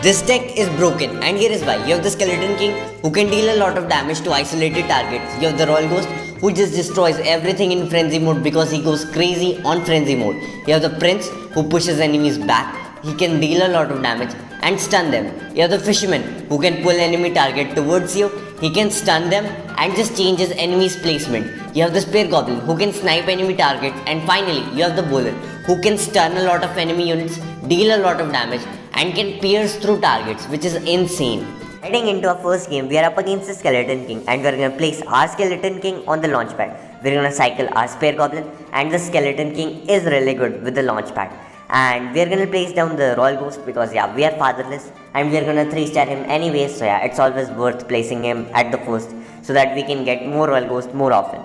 This deck is broken, and here is why. You have the Skeleton King, who can deal a lot of damage to isolated targets. You have the Royal Ghost, who just destroys everything in Frenzy mode because he goes crazy on Frenzy mode. You have the Prince, who pushes enemies back. He can deal a lot of damage and stun them. You have the Fisherman, who can pull enemy target towards you. He can stun them and just change his enemy's placement. You have the Spear Goblin, who can snipe enemy targets. And finally, you have the Bowler, who can stun a lot of enemy units, deal a lot of damage, and can pierce through targets, which is insane. Heading into our first game, we are up against the Skeleton King, and we are going to place our Skeleton King on the launch pad. We are going to cycle our Spear Goblin, and the Skeleton King is really good with the launch pad. And we are going to place down the Royal Ghost because we are fatherless, and we are going to 3-star him anyway, so it's always worth placing him at the first so that we can get more Royal Ghost more often.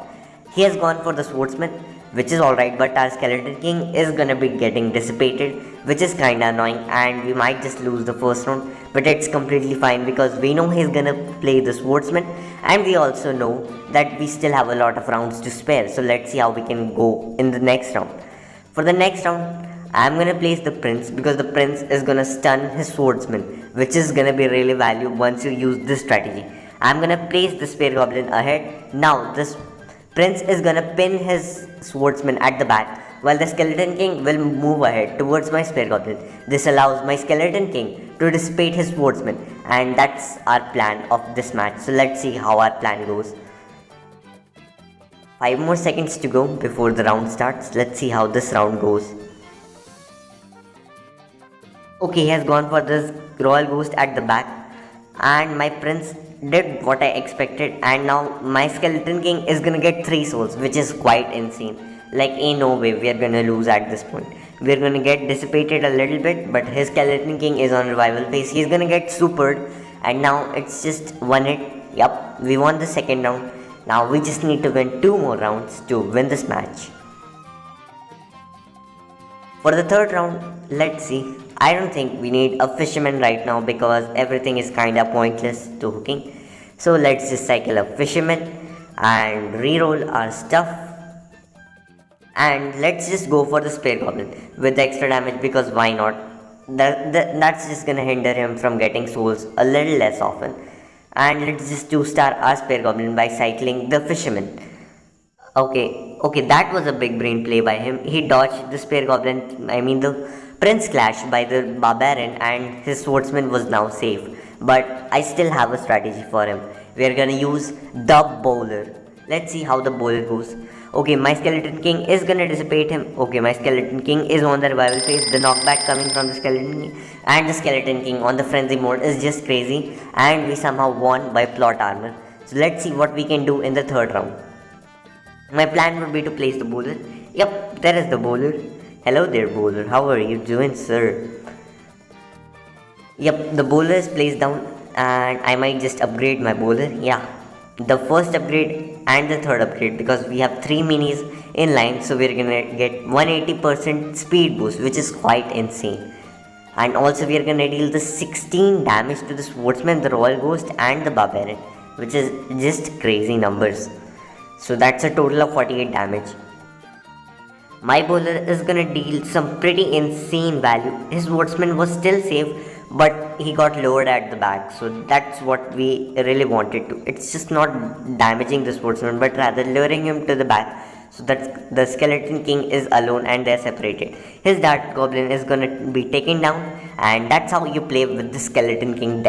He has gone for the Swordsman, which is alright, but our Skeleton King is gonna be getting dissipated, which is kinda annoying, and we might just lose the first round, but it's completely fine because we know he's gonna play the Swordsman, and we also know that we still have a lot of rounds to spare, so let's see how we can go in the next round. For the next round, I'm gonna place the Prince because the Prince is gonna stun his Swordsman, which is gonna be really valuable once you use this strategy. I'm gonna place the Spear Goblin ahead. Now this Prince is gonna pin his Swordsman at the back, while the Skeleton King will move ahead towards my Spear Goblin. This allows my Skeleton King to dissipate his Swordsman, and that's our plan of this match. So let's see how our plan goes. 5 more seconds to go before the round starts. Let's see how this round goes. Okay, he has gone for this Royal Ghost at the back, and my Prince did what I expected, and now my Skeleton King is gonna get 3 souls, which is quite insane. Like, ain't no way we are gonna lose at this point. We are gonna get dissipated a little bit, but his Skeleton King is on revival phase. He's gonna get supered, and now it's just 1 hit. Yup, we won the second round. Now we just need to win 2 more rounds to win this match. For the third round, let's see. I don't think we need a Fisherman right now because everything is kinda pointless to hooking. So let's just cycle a Fisherman and reroll our stuff. And let's just go for the Spear Goblin with the extra damage because why not? That's just gonna hinder him from getting souls a little less often. And let's just 2-star our Spear Goblin by cycling the Fisherman. Okay, that was a big brain play by him. He dodged the Spear Goblin, the Prince Clash by the Barbarian, and his Swordsman was now safe. But I still have a strategy for him. We are gonna use the Bowler. Let's see how the Bowler goes. Okay, my Skeleton King is gonna dissipate him. Okay, my Skeleton King is on the revival phase. The knockback coming from the Skeleton King, and the Skeleton King on the Frenzy mode is just crazy. And we somehow won by plot armor. So let's see what we can do in the third round. My plan would be to place the Bowler. Yep, there is the Bowler. Hello there, Bowler. How are you doing, sir? Yep, the Bowler is placed down, and I might just upgrade my Bowler. Yeah, the first upgrade and the third upgrade because we have 3 minis in line, so we're gonna get 180% speed boost, which is quite insane. And also we are gonna deal the 16 damage to the Swordsman, the Royal Ghost, and the Barbarian, which is just crazy numbers. So that's a total of 48 damage. My Bowler is gonna deal some pretty insane value. His Swordsman was still safe, but he got lowered at the back, so that's what we really wanted to. It's just not damaging the Swordsman, but rather lowering him to the back, so that the Skeleton King is alone and they're separated. His Dart Goblin is gonna be taken down, and that's how you play with the Skeleton King deck.